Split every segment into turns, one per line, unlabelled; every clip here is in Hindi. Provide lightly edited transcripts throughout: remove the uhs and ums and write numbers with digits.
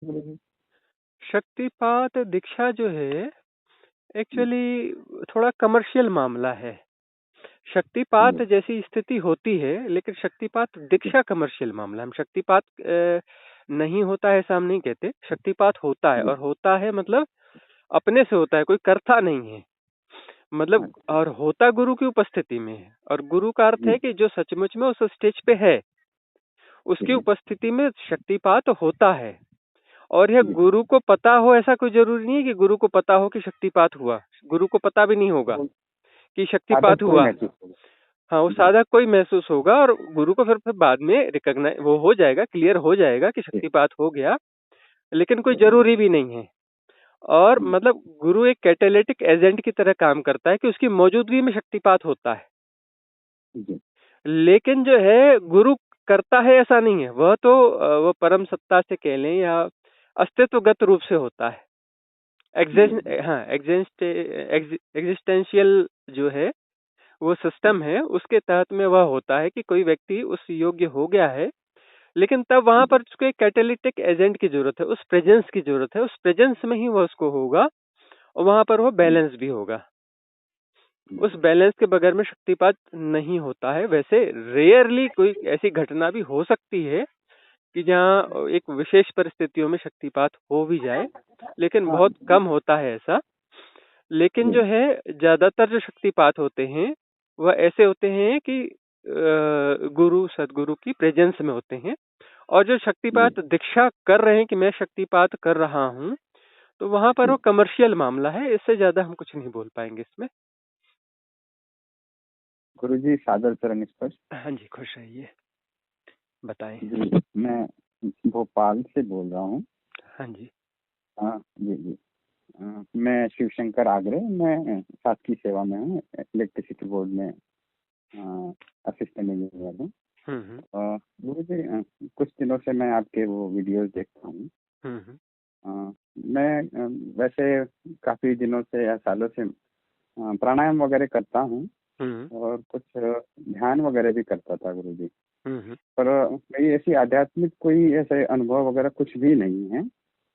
गुरुजी।
शक्तिपात दीक्षा जो है एक्चुअली थोड़ा कमर्शियल मामला है। शक्तिपात
जी
जैसी स्थिति होती है, लेकिन शक्तिपात
जी
दीक्षा कमर्शियल मामला है। हम शक्तिपात नहीं होता है ऐसा हम नहीं कहते। शक्तिपात होता है,
जी।
और होता है मतलब अपने से होता है, कोई करता नहीं है। मतलब
अच्छा।
और होता गुरु की उपस्थिति में है। और गुरु का अर्थ
जी
है कि जो सचमुच में उस स्टेज पे है, उसकी
जी
उपस्थिति में शक्तिपात होता है। और यह
जी।
गुरु को पता हो ऐसा कोई जरूरी नहीं है कि गुरु को पता हो कि शक्तिपात हुआ। गुरु को पता भी नहीं होगा
वो
कि
साधक
शक्तिपात
को ही
हुआ।
महसूस होगा।
हाँ, वो
जी
साधक को ही महसूस होगा, और गुरु को फिर बाद में रिकॉग्नाइज वो हो जाएगा, क्लियर हो जाएगा कि
जी
शक्तिपात हो गया। लेकिन कोई
जी
जरूरी भी नहीं है। और
जी
मतलब गुरु एक कैटालिटिक एजेंट की तरह काम करता है कि उसकी मौजूदगी में शक्तिपात होता है।
जी
लेकिन जो है गुरु करता है ऐसा नहीं है। वह तो वो परम सत्ता से कह लें या अस्तित्वगत रूप से होता है।
जी
एग्जिस्ट हाँ एग्जिस्टेंशियल जो है वो सिस्टम है, उसके तहत में वह होता है कि कोई व्यक्ति उस योग्य हो गया है। लेकिन तब वहां
जी
पर उसको एक कैटालिटिक एजेंट की जरूरत है, उस प्रेजेंस की जरूरत है। उस प्रेजेंस में ही वह उसको होगा, और वहां पर वो
जी
बैलेंस भी होगा।
जी
उस बैलेंस के बगैर में शक्तिपात नहीं होता है। वैसे रेयरली कोई ऐसी घटना भी हो सकती है कि जहाँ एक विशेष परिस्थितियों में शक्तिपात हो भी जाए, लेकिन
हाँ
बहुत कम होता है ऐसा। लेकिन
जी
जो है ज्यादातर जो शक्तिपात होते हैं वह ऐसे होते हैं कि गुरु सदगुरु की प्रेजेंस में होते हैं। और जो
जी
शक्तिपात दीक्षा कर रहे हैं कि मैं शक्तिपात कर रहा हूँ, तो वहां पर वो
जी।
कमर्शियल मामला है। इससे ज्यादा हम कुछ नहीं बोल पाएंगे इसमें।
गुरुजी सादर चरण स्पर्श।
हाँ जी, खुश रहिए, बताएं।
जी मैं भोपाल से बोल रहा हूँ।
हाँ जी।
हाँ जी जी। मैं शिव शंकर आगरे, मैं शासकीय सेवा में हूँ, इलेक्ट्रिसिटी बोर्ड में असिस्टेंट इंजीनियर हूँ।
हम्म।
गुरुजी कुछ दिनों से मैं आपके वो वीडियोस देखता हूँ।
हम्म।
अ, मैं वैसे काफी दिनों से या सालों से प्राणायाम वगैरह करता हूँ,
हम्म।
और कुछ ध्यान वगैरह भी करता था गुरुजी।
हम्म।
पर मेरी ऐसी आध्यात्मिक कोई ऐसे अनुभव वगैरह कुछ भी नहीं है।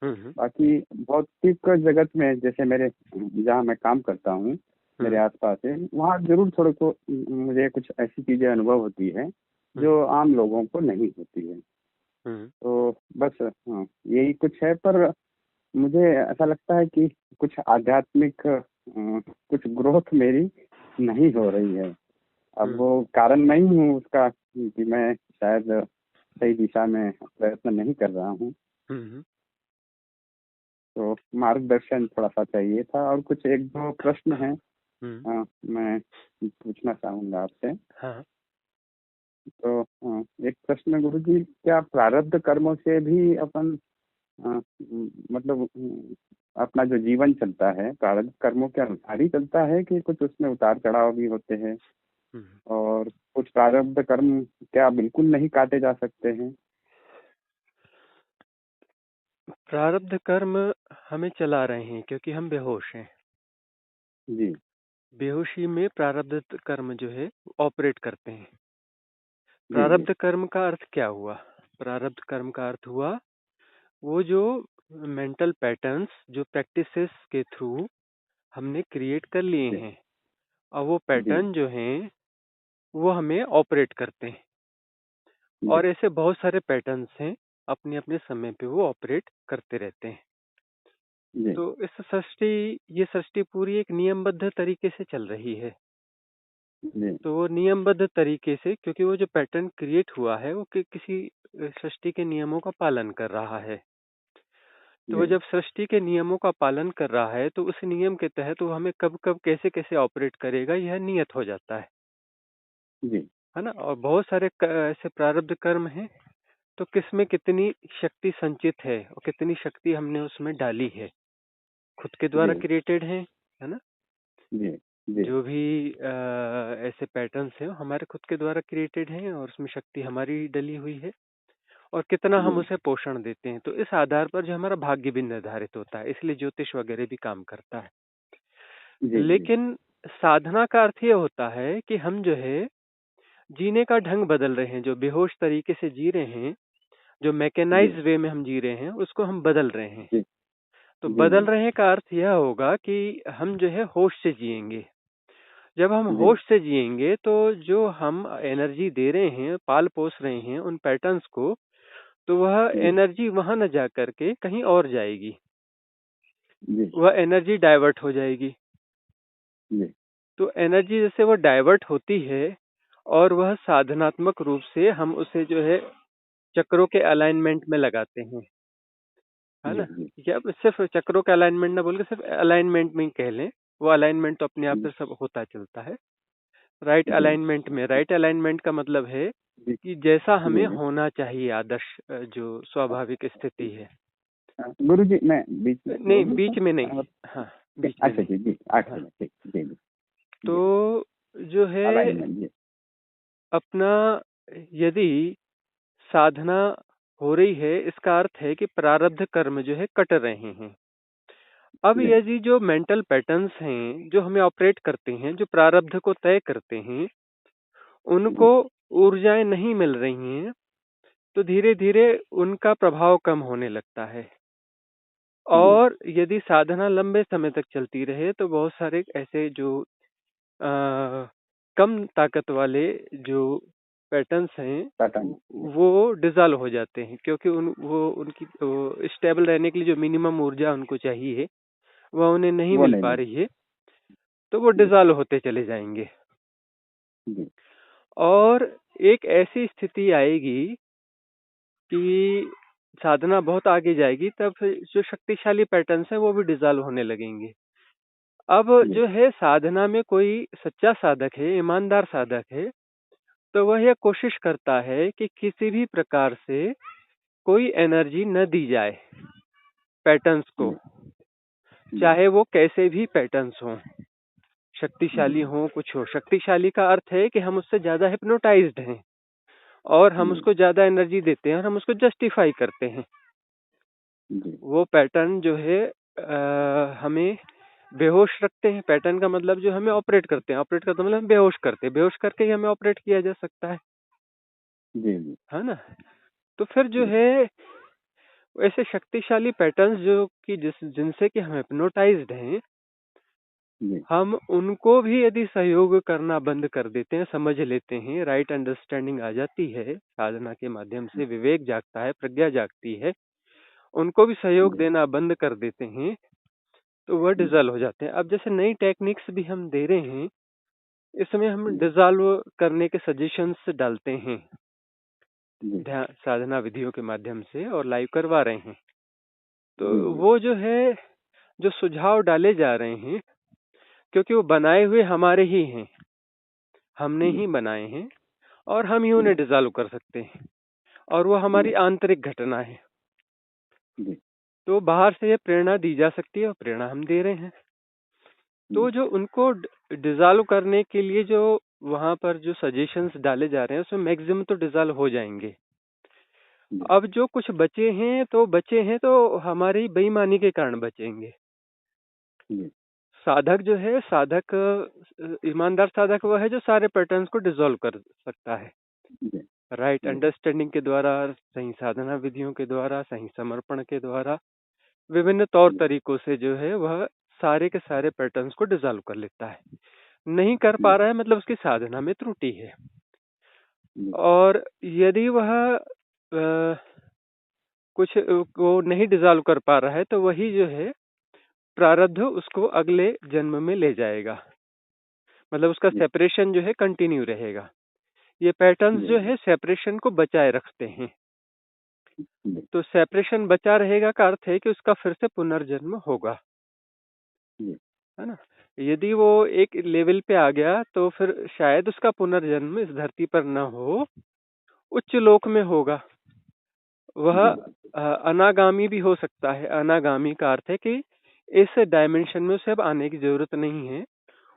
हम्म।
बाकी भौतिक जगत में जैसे मेरे जहाँ मैं काम करता हूँ, मेरे
हम्म।
आसपास है, वहाँ जरूर थोड़े को मुझे कुछ ऐसी चीजें अनुभव होती है
हम्म।
जो आम लोगों को नहीं होती है।
हम्म।
तो बस हाँ, यही कुछ है। पर मुझे ऐसा लगता है कि कुछ आध्यात्मिक कुछ ग्रोथ मेरी नहीं हो रही है। अब
हम्म।
वो कारण मैं ही हूँ उसका कि मैं शायद सही दिशा में प्रयत्न नहीं कर रहा हूँ।
हम्म।
तो मार्गदर्शन थोड़ा सा चाहिए था, और कुछ एक दो प्रश्न हैं
हम्म।
मैं पूछना चाहूंगा आपसे।
हाँ।
तो एक प्रश्न गुरुजी, क्या प्रारब्ध कर्मों से भी अपन मतलब अपना जो जीवन चलता है प्रारब्ध कर्मों के अनुसार ही चलता है, कि कुछ उसमें उतार चढ़ाव भी होते हैं?
हम्म।
और कुछ प्रारब्ध कर्म क्या बिल्कुल नहीं काटे जा सकते हैं?
प्रारब्ध कर्म हमें चला रहे हैं क्योंकि हम बेहोश हैं।
जी
बेहोशी में प्रारब्ध कर्म जो है ऑपरेट करते हैं।
जी जी
प्रारब्ध कर्म का अर्थ क्या हुआ? प्रारब्ध कर्म का अर्थ हुआ वो जो मेंटल पैटर्न्स जो प्रैक्टिसेस के थ्रू हमने क्रिएट कर लिए
जी
हैं, और वो
जी
पैटर्न जो हैं वो हमें ऑपरेट करते हैं।
जी
और ऐसे बहुत सारे पैटर्न्स हैं, अपने अपने समय पे वो ऑपरेट करते रहते हैं।
जी
तो ये सृष्टि पूरी एक नियमबद्ध तरीके से चल रही है।
जी
तो वो नियमबद्ध तरीके से, क्योंकि वो जो पैटर्न क्रिएट हुआ है वो किसी सृष्टि के नियमों का पालन कर रहा है। तो वो
जी
जब सृष्टि के नियमों का पालन कर रहा है, तो उस नियम के तहत वो हमें कब कब कैसे कैसे ऑपरेट करेगा यह नियत हो जाता
जी
है ना। और बहुत सारे ऐसे प्रारब्ध कर्म हैं, तो किसमें कितनी शक्ति संचित है और कितनी शक्ति हमने उसमें डाली है, खुद के द्वारा
जी
क्रिएटेड है ना।
जी जी
जो भी ऐसे पैटर्न्स हैं वो हमारे खुद के द्वारा क्रिएटेड हैं, और उसमें शक्ति हमारी डली हुई है। और कितना हम
जी
उसे पोषण देते हैं, तो इस आधार पर जो हमारा भाग्य भी निर्धारित होता है। इसलिए ज्योतिष वगैरह भी काम करता है।
जी जी
लेकिन साधना का अर्थ ये होता है कि हम जो है जीने का ढंग बदल रहे हैं। जो बेहोश तरीके से जी रहे हैं, जो
जी
मैकेनाइज्ड वे में हम जी रहे हैं उसको हम बदल रहे हैं।
जी
तो
जी
बदल
जी
रहे का अर्थ यह होगा कि हम जो है होश से जिएंगे। जब हम
जी
होश से जिएंगे तो जो हम एनर्जी दे रहे हैं, पाल पोस रहे हैं उन पैटर्न्स को, तो वह
जी
एनर्जी वहां न जा करके कहीं और जाएगी,
जी
वह एनर्जी डाइवर्ट हो जाएगी।
जी
तो एनर्जी जैसे वो डाइवर्ट होती है और वह साधनात्मक रूप से हम उसे जो है चक्रों के अलाइनमेंट में लगाते हैं, है
जी
ना।
जी
या सिर्फ चक्रों के अलाइनमेंट ना बोल के सिर्फ अलाइनमेंट में ही कह लें, वो अलाइनमेंट तो अपने आप
जी
से सब होता चलता है। राइट
जी
अलाइनमेंट में, राइट अलाइनमेंट का मतलब है
जी
कि जैसा हमें
जी
होना चाहिए आदर्श, जो स्वाभाविक स्थिति है।
गुरु जी मैं बीच में
नहीं,
बोल दूं
बीच में
क्या?
नहीं। हाँ, बीच में
अच्छा
नहीं।
जी जी
हाँ,
अच्छा ठीक जी जी
तो
जी
जो है
अलाइनमेंट जी
अपना, यदि साधना हो रही है इसका अर्थ है कि प्रारब्ध कर्म जो है कट रहे हैं। अब
जी
यदि जो मेंटल पैटर्न्स हैं जो हमें ऑपरेट करते हैं, जो प्रारब्ध को तय करते हैं, उनको
जी
ऊर्जाएं नहीं मिल रही हैं, तो धीरे धीरे उनका प्रभाव कम होने लगता है।
जी
और यदि साधना लंबे समय तक चलती रहे तो बहुत सारे ऐसे जो कम ताकत वाले जो पैटर्न्स हैं
टाटा
वो डिसॉल्व हो जाते हैं, क्योंकि उनकी स्टेबल रहने के लिए जो मिनिमम ऊर्जा उनको चाहिए वह उन्हें नहीं
वो
मिल
नहीं
पा
मिल
रही है, तो वो
जी
डिसॉल्व होते चले जाएंगे।
जी
और एक ऐसी स्थिति आएगी कि साधना बहुत आगे जाएगी, तब फिर जो शक्तिशाली पैटर्न्स हैं वो भी डिसॉल्व होने लगेंगे। अब
जी
जो है साधना में कोई सच्चा साधक है, ईमानदार साधक है, तो वह यह कोशिश करता है कि किसी भी प्रकार से कोई एनर्जी न दी जाए पैटर्न्स को,
जी जी
चाहे वो कैसे भी पैटर्न्स हों, शक्तिशाली
जी
हों, कुछ हो। शक्तिशाली का अर्थ है कि हम उससे ज्यादा हिप्नोटाइज्ड हैं और हम
जी
उसको ज्यादा एनर्जी देते हैं और हम उसको जस्टिफाई करते हैं।
जी
वो पैटर्न जो है हमें बेहोश रखते हैं। पैटर्न का मतलब जो हमें ऑपरेट करते हैं, ऑपरेट करते मतलब हम बेहोश करते हैं, बेहोश करके ही हमें ऑपरेट किया जा सकता
जी जी
है ना। तो फिर जो
जी
है ऐसे शक्तिशाली पैटर्न्स जो कि जिनसे कि हम हिप्नोटाइज्ड हैं,
जी
हम उनको भी यदि सहयोग करना बंद कर देते हैं, समझ लेते हैं, राइट अंडरस्टैंडिंग आ जाती है, साधना के माध्यम से विवेक जागता है, प्रज्ञा जागती है, उनको भी सहयोग
जी
देना बंद कर देते हैं, तो वह डिसॉल्व हो जाते हैं। अब जैसे नई टेक्निक्स भी हम दे रहे हैं, इसमें हम
जी
डिसॉल्व करने के सजेशंस डालते हैं
जी
ध्यान साधना विधियों के माध्यम से और लाइव करवा रहे हैं। तो
जी जी
वो जो है, जो सुझाव डाले जा रहे हैं, क्योंकि वो बनाए हुए हमारे ही हैं, हमने
जी
ही बनाए हैं और हम ही उन्हें
जी
डिसॉल्व कर सकते हैं, और वो हमारी
जी
आंतरिक घटना है।
जी
तो बाहर से ये प्रेरणा दी जा सकती है और प्रेरणा हम दे रहे हैं। तो जो उनको डिसॉल्व करने के लिए जो वहां पर जो सजेशंस डाले जा रहे हैं उसमें मैक्सिमम तो डिसॉल्व हो जाएंगे।
जी
अब जो कुछ बचे हैं तो हमारी बेईमानी के कारण बचेंगे।
जी
साधक जो है, साधक ईमानदार साधक वह है जो सारे पैटर्न्स को डिसॉल्व कर सकता है,
जी
राइट
जी
अंडरस्टैंडिंग के द्वारा, सही साधना विधियों के द्वारा, सही समर्पण के द्वारा, विभिन्न तौर तरीकों से जो है वह सारे के सारे पैटर्न्स को डिसॉल्व कर लेता है। नहीं कर पा रहा है मतलब उसकी साधना में त्रुटि है।
जी
और यदि वह कुछ को नहीं डिसॉल्व कर पा रहा है तो वही जो है प्रारब्ध उसको अगले जन्म में ले जाएगा, मतलब उसका
जी
सेपरेशन जो है कंटिन्यू रहेगा। ये पैटर्न्स जो
जी
है सेपरेशन को बचाए रखते हैं।
जी
तो सेपरेशन बचा रहेगा का अर्थ है कि उसका फिर से पुनर्जन्म होगा,
जी
है ना। यदि वो एक लेवल पे आ गया तो फिर शायद उसका पुनर्जन्म इस धरती पर न हो, उच्च लोक में होगा। वह
जी
अनागामी भी हो सकता है। अनागामी का अर्थ है कि इस डायमेंशन में उसे अब आने की जरूरत नहीं है,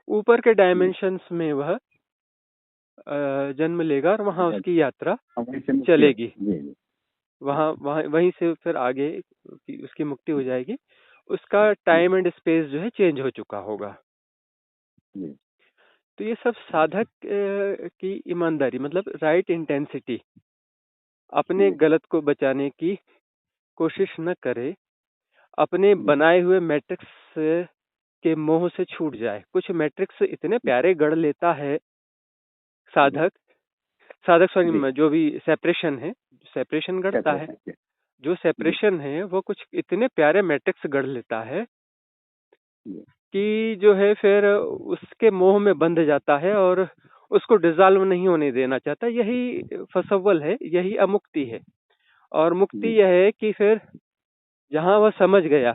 ऊपर के
जी
डायमेंशंस में वह जन्म लेगा और वहां उसकी यात्रा
वहीं से मुक्ति हो
चलेगी।
जी जी
वहां वहां वहीं से फिर आगे उसकी मुक्ति हो जाएगी। उसका टाइम एंड स्पेस जो है चेंज हो चुका होगा।
जी
तो ये सब साधक की ईमानदारी, मतलब राइट इंटेंसिटी, अपने
जी
गलत को बचाने की कोशिश न करे, अपने
जी
बनाए हुए मैट्रिक्स के मोह से छूट जाए। कुछ मैट्रिक्स इतने प्यारे गढ़ लेता है
जी
साधक, साधक
जी
सॉरी, जो भी सेपरेशन है, सेपरेशन गढ़ता है,
सेपरेशन जी
जो
जी
सेपरेशन है वो कुछ इतने प्यारे मैट्रिक्स गढ़ लेता है
जी
कि जो है फिर उसके मोह में बंध जाता है और उसको डिसॉल्व नहीं होने देना चाहता। यही फसव्वल है, यही अमुक्ति है। और मुक्ति
जी
यह है कि फिर जहां वह समझ गया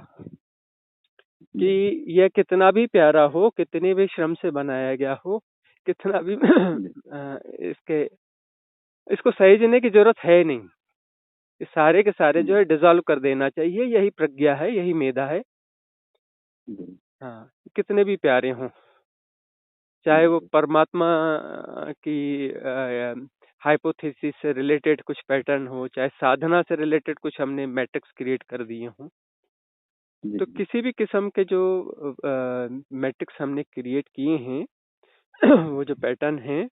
कि
जी
यह कितना भी प्यारा हो, कितने भी श्रम से बनाया गया हो, कितना भी
जी
इसके इसको सहेजने की जरूरत है नहीं, ये सारे के सारे जो
जी
है डिसॉल्व कर देना चाहिए। यही प्रज्ञा है, यही मेधा है।
जी
हाँ, कितने भी प्यारे हों, चाहे वो
जी
परमात्मा की हाइपोथेसिस से रिलेटेड कुछ पैटर्न हो, चाहे साधना से रिलेटेड कुछ हमने मैट्रिक्स क्रिएट कर दिए हों।
जी
तो
जी
किसी भी किस्म के जो मैट्रिक्स हमने क्रिएट किए हैं वो जो पैटर्न हैं,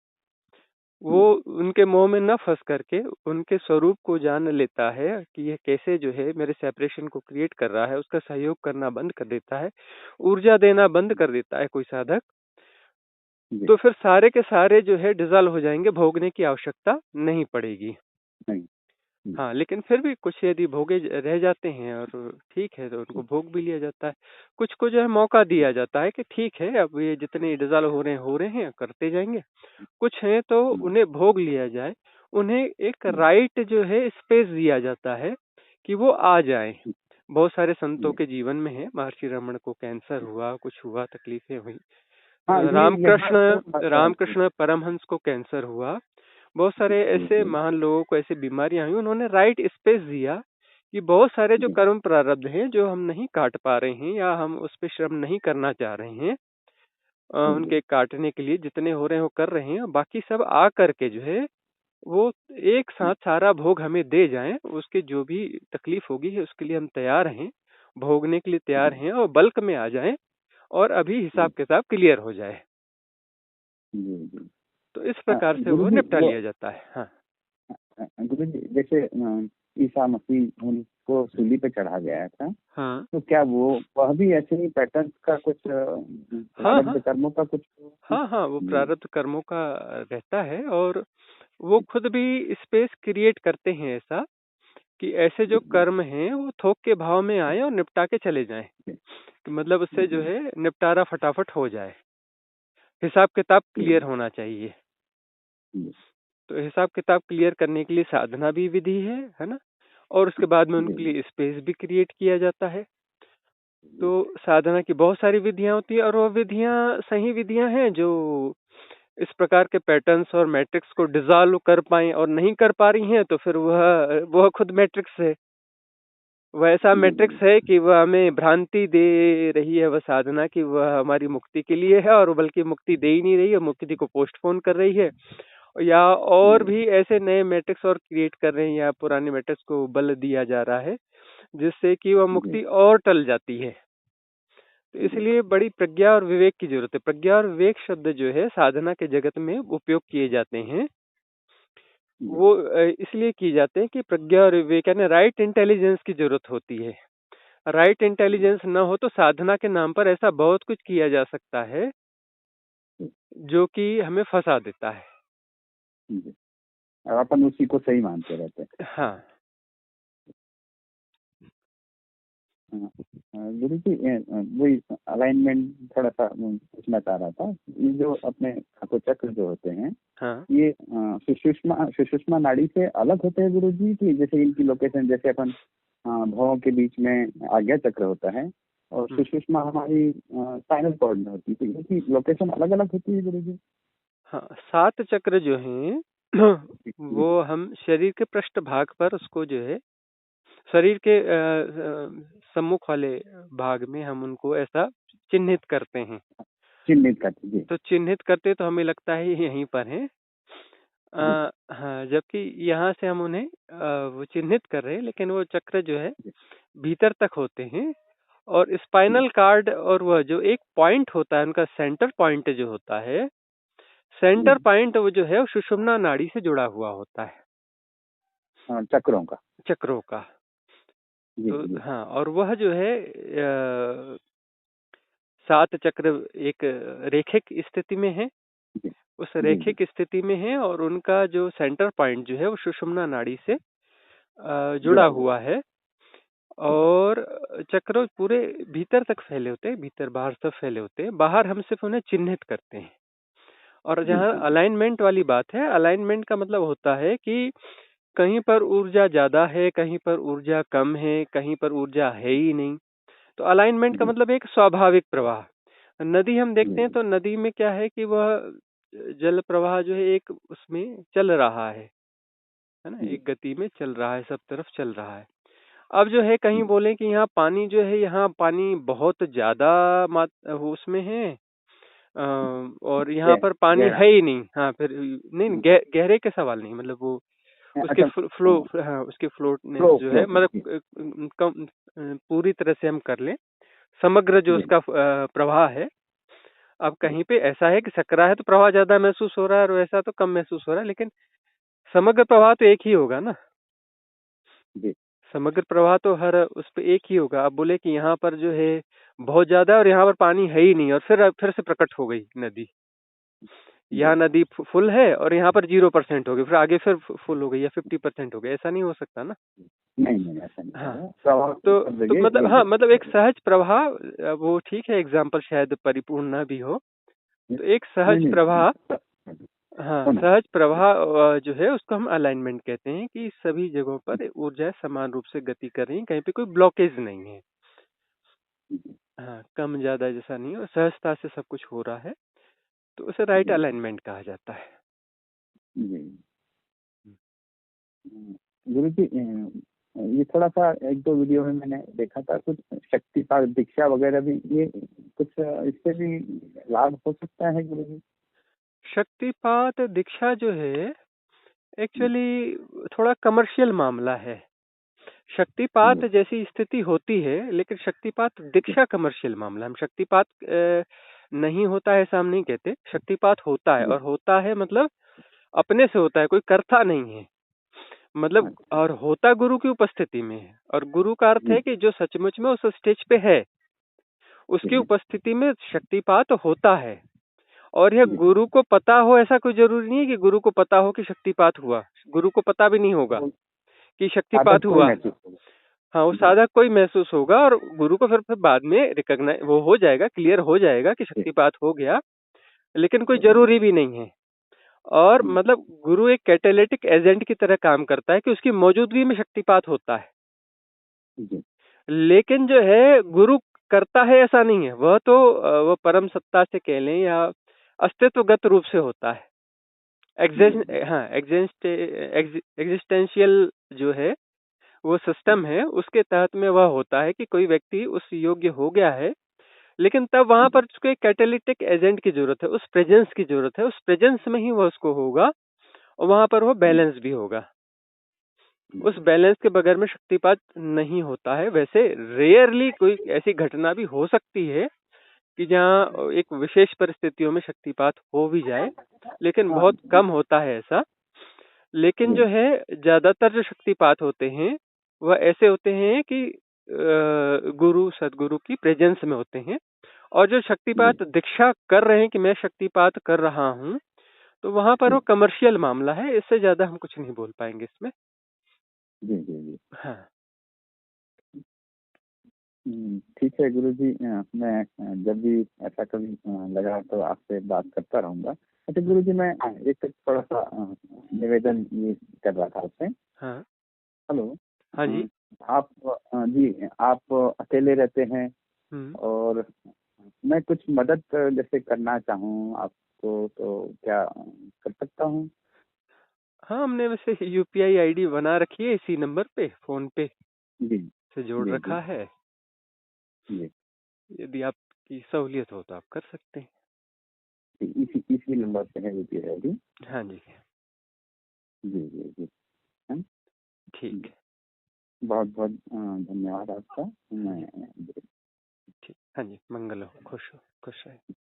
वो
जी
उनके मोह में न फंस करके उनके स्वरूप को जान लेता है कि यह कैसे जो है मेरे सेपरेशन को क्रिएट कर रहा है, उसका सहयोग करना बंद कर देता है, ऊर्जा देना बंद कर देता है कोई साधक,
जी
तो फिर सारे के सारे जो है डिसॉल्व हो जाएंगे, भोगने की आवश्यकता नहीं पड़ेगी।
नहीं जी
हाँ, लेकिन फिर भी कुछ यदि भोगे रह जाते हैं और ठीक है तो उनको भोग भी लिया जाता है। कुछ को जो है मौका दिया जाता है कि ठीक है अब ये जितने डिसॉल्व हो रहे हैं करते जाएंगे। कुछ हैं तो उन्हें भोग लिया जाए, उन्हें एक राइट जो है स्पेस दिया जाता है कि वो आ जाएं। बहुत सारे संतों
जी
के जीवन में है, महर्षि रमण को कैंसर हुआ, कुछ हुआ, तकलीफें हुई।
हाँ ये यहाँ तो जी
रामकृष्ण परमहंस को कैंसर हुआ। बहुत सारे
जी
ऐसे
जी
महान लोगों को ऐसी बीमारियां हुई, उन्होंने राइट स्पेस दिया कि बहुत सारे जो
जी
कर्म प्रारब्ध हैं जो हम नहीं काट पा रहे हैं या हम उस पे श्रम नहीं करना चाह रहे हैं,
जी
उनके काटने के लिए जितने हो रहे हैं वो कर रहे हैं, बाकी सब आ करके जो है वो एक साथ सारा भोग हमें दे जाएं। उसके जो भी तकलीफ होगी उसके लिए हम तैयार हैं, भोगने के लिए तैयार हैं, और बल्क में आ जाएं और अभी हिसाब किताब क्लियर हो जाए।
जी जी
तो इस प्रकार से
गुरु
वो
जी
निपटा
वो
लिया जाता है। हाँ
गुरु जी जैसे ईसा मसीह उनको सूली पे चढ़ा गया था,
हाँ
तो क्या वो वह भी ऐसे ही पैटर्न का कुछ
हाँ हाँ
प्रारब्ध कर्मों का कुछ
हाँ हाँ, वो
जी
प्रारब्ध कर्मों का रहता है और वो खुद भी स्पेस क्रिएट करते हैं ऐसा कि ऐसे जो
जी
कर्म हैं वो थोक के भाव में आए और निपटा के चले जाएं,
जी
कि मतलब उससे जो
जी
है निपटारा फटाफट हो जाए, हिसाब किताब क्लियर
जी
होना चाहिए।
जी
तो हिसाब किताब क्लियर करने के लिए साधना भी विधि है ना, और उसके बाद में
जी
उनके लिए स्पेस भी क्रिएट किया जाता है। तो
जी
साधना की बहुत सारी विधियां होती है और वो विधियां सही विधियां हैं जो इस प्रकार के पैटर्न्स और मैट्रिक्स को डिसॉल्व कर पाएं, और नहीं कर पा रही हैं तो फिर वह खुद मैट्रिक्स है। वह ऐसा
जी जी
मैट्रिक्स है कि वह हमें भ्रांति दे रही है, वह साधना की वह हमारी मुक्ति के लिए है, और बल्कि मुक्ति दे ही नहीं रही है, मुक्ति को पोस्टपोन कर रही है, या और
जी
भी ऐसे नए मैट्रिक्स और क्रिएट कर रहे हैं, या पुराने मैट्रिक्स को बल दिया जा रहा है जिससे कि वह
जी
मुक्ति और टल जाती है। तो
जी
इसलिए बड़ी प्रज्ञा और विवेक की जरूरत है। प्रज्ञा और विवेक शब्द जो है साधना के जगत में उपयोग किए जाते हैं,
जी
वो इसलिए किए जाते हैं कि प्रज्ञा और विवेक यानी राइट इंटेलिजेंस की जरूरत होती है। राइट इंटेलिजेंस न हो तो साधना के नाम पर ऐसा बहुत कुछ किया जा सकता है जो कि हमें फंसा देता है।
जी और अपन उसी को सही मानते रहते हैं।
हाँ
हाँ, गुरु जी वही अलाइनमेंट थोड़ा सा पूछना चाह रहा था। ये जो अपने ठाकुर चक्र जो होते हैं,
हाँ
ये सुषुम्ना नाड़ी से अलग होते हैं गुरु जी, की जैसे इनकी लोकेशन, जैसे अपन भवों के बीच में आज्ञा चक्र होता है और
हम्म,
सुषुम्ना हमारी स्पाइनल कॉर्ड में होती है, तो इनकी लोकेशन अलग अलग होती है गुरु जी।
हाँ, 7 चक्र जो हैं
जी
वो हम शरीर के पृष्ठ भाग पर उसको जो है शरीर के सम्मुख वाले भाग में हम उनको ऐसा चिन्हित करते हैं।
चिन्हित करते जी
तो चिन्हित करते तो हमें लगता है ये यहीं पर है।
जी
हाँ, जबकि यहाँ से हम उन्हें वो चिन्हित कर रहे हैं, लेकिन वो चक्र जो है
जी
भीतर तक होते हैं। और
जी
स्पाइनल कार्ड और वह जो एक पॉइंट होता है उनका, सेंटर पॉइंट जो होता है,
जी
सेंटर पॉइंट वो जो है वो सुषुम्ना नाड़ी से जुड़ा हुआ होता है।
चक्रों का।
चक्रों का।
जी
तो
जी
हाँ, और वह जो है 7 चक्र एक रेखिक स्थिति में है,
जी
उस
जी जी
रेखिक स्थिति में है, और उनका जो सेंटर पॉइंट जो है वो सुषुम्ना नाड़ी से जुड़ा
जुड़ा
हुआ
हुआ
है।
है।
और चक्र पूरे भीतर तक फैले होते हैं, भीतर बाहर सब फैले होते हैं। बाहर हम सिर्फ उन्हें चिन्हित करते हैं। और
जी
जहाँ
जी जी
अलाइनमेंट वाली बात है, अलाइनमेंट का मतलब होता है कि कहीं पर ऊर्जा ज्यादा है, कहीं पर ऊर्जा कम है, कहीं पर ऊर्जा है ही नहीं। तो अलाइनमेंट का
जी
मतलब एक स्वाभाविक प्रवाह। नदी हम
जी
देखते हैं तो नदी में क्या है कि वह जल प्रवाह जो है एक उसमें चल रहा है ना,
जी
एक गति में चल रहा है, सब तरफ चल रहा है। अब जो है कहीं
जी
बोले कि यहाँ पानी जो है, यहाँ पानी बहुत ज्यादा उसमें है, और यहाँ
गह-
पर पानी
गहरा।
है ही नहीं। हाँ, फिर नहीं, गहरे के सवाल नहीं, मतलब वो उसके
अच्छा,
फ्लो, हाँ, उसके फ्लोटनेस
फ्लो
जो
फ्लो
है,
पे।
मतलब
जी
कम पूरी तरह से हम कर लें, समग्र जो
जी
उसका प्रवाह है। अब कहीं पे ऐसा है कि सकरा है तो प्रवाह ज्यादा महसूस हो रहा है, और वैसा तो कम महसूस हो रहा है, लेकिन समग्र प्रवाह तो एक ही होगा ना।
जी
समग्र प्रवाह तो हर उस पे एक ही होगा। आप बोले कि यहाँ पर जो है बहुत ज्यादा है और यहाँ पर पानी है ही नहीं, और फिर से प्रकट हो गई नदी।
जी
यहाँ नदी फुल है और यहाँ पर 0% हो गई, फिर आगे फिर फुल हो गई या 50% हो गई, ऐसा नहीं हो सकता ना।
नहीं नहीं, ऐसा नहीं
हाँ,
होगा, प्रवाह सब
तो
जगह
मतलब,
एक
हाँ,
जैसा
मतलब एक
होगा।
सहज प्रवाह, वो ठीक है, एग्जाम्पल शायद परिपूर्ण ना भी हो। तो एक
नहीं
सहज
नहीं,
प्रवाह, हाँ,
होना
सहज प्रवाह जो है उसको हम अलाइनमेंट कहते हैं, कि सभी जगहों पर ऊर्जा समान रूप से गति कर रही है, कहीं पे कोई ब्लॉकेज नहीं है। हाँ, कम ज्यादा जैसा नहीं है, और सहजता से सब कुछ हो रहा है, तो उसे राइट
जी
अलाइनमेंट कहा जाता है।
जी। गुरु जी, ये थोड़ा सा एक दो वीडियो में मैंने देखा था, कुछ शक्तिपात दीक्षा वगैरह भी, ये कुछ इससे भी लाभ हो सकता है गुरु जी?
शक्तिपात दीक्षा जो है एक्चुअली थोड़ा कमर्शियल मामला है। शक्तिपात
जी
जैसी स्थिति होती है, लेकिन शक्तिपात
जी
दीक्षा कमर्शियल मामला है। हम शक्तिपात नहीं होता है ऐसा हम नहीं कहते, शक्तिपात होता है,
जी।
और होता है मतलब अपने से होता है, कोई करता नहीं है, मतलब,
अच्छा।
और होता गुरु की उपस्थिति में है। और गुरु का अर्थ है
जी
कि जो सचमुच में उस स्टेज पे है, उसकी
जी
उपस्थिति में शक्तिपात होता है। और यह
जी।
गुरु को पता हो ऐसा कोई जरूरी नहीं है कि गुरु को पता हो कि शक्तिपात हुआ। गुरु को पता भी नहीं होगा
वो
कि
साधक
शक्तिपात
कोई
हुआ।
महसूस होगा।
हाँ, वो
जी
साधक को ही महसूस होगा, और गुरु को फिर बाद में रिकॉग्नाइज वो हो जाएगा, क्लियर हो जाएगा कि
जी
शक्तिपात हो गया, लेकिन कोई
जी
जरूरी भी नहीं है। और
जी
मतलब गुरु एक कैटालिटिक एजेंट की तरह काम करता है, कि उसकी मौजूदगी में शक्तिपात होता है।
जी
लेकिन जो है गुरु करता है ऐसा नहीं है, वह तो वो परम सत्ता से कह लें या अस्तित्वगत रूप से होता है।
जी
एग्जिस्ट हाँ, एग्जिस्टेंशियल जो है वो सिस्टम है, उसके तहत में वह होता है कि कोई व्यक्ति उस योग्य हो गया है, लेकिन तब वहां
जी
पर उसको एक कैटालिटिक एजेंट की जरूरत है, उस प्रेजेंस की जरूरत है, उस प्रेजेंस में ही वह उसको होगा, और वहां पर वो
जी
बैलेंस भी होगा। उस
जी
बैलेंस के बगैर में शक्तिपात नहीं होता है। वैसे रेयरली कोई ऐसी घटना भी हो सकती है कि जहाँ एक विशेष परिस्थितियों में शक्तिपात हो भी जाए, लेकिन
हाँ
बहुत कम होता है ऐसा। लेकिन
जी
जो है ज्यादातर जो शक्तिपात होते हैं वह ऐसे होते हैं कि गुरु सदगुरु की प्रेजेंस में होते हैं। और जो
जी
शक्तिपात दीक्षा कर रहे हैं कि मैं शक्तिपात कर रहा हूँ, तो वहां पर वो
जी
कमर्शियल मामला है, इससे ज्यादा हम कुछ नहीं बोल पाएंगे इसमें।
जी जी जी।
हाँ।
ठीक है गुरु जी, मैं जब भी ऐसा कभी लगा तो आपसे बात करता रहूंगा। अच्छा गुरु जी, मैं एक थोड़ा सा निवेदन ये कर रहा था आपसे।
हाँ।
हेलो।
हाँ
अ,
जी।
आप जी, आप अकेले रहते हैं,
हम्म।
और मैं कुछ मदद जैसे करना चाहूँ आपको, तो क्या कर सकता हूँ?
हाँ, हमने वैसे यूपीआई आईडी बना रखी है, इसी नंबर पे फोन पे
जी
से जोड़
जी जी
रखा है।
जी।
यदि आपकी सहूलियत हो तो आप कर सकते हैं।
इसी इसी नंबर पे है यूपीआई आईडी?
हाँ जी।
जी जी जी। हैं?
ठीक है।
बहुत बहुत धन्यवाद आपका।
हाँ जी।
मैं
ठीक। हाँ जी, मंगल हो, खुश रहे।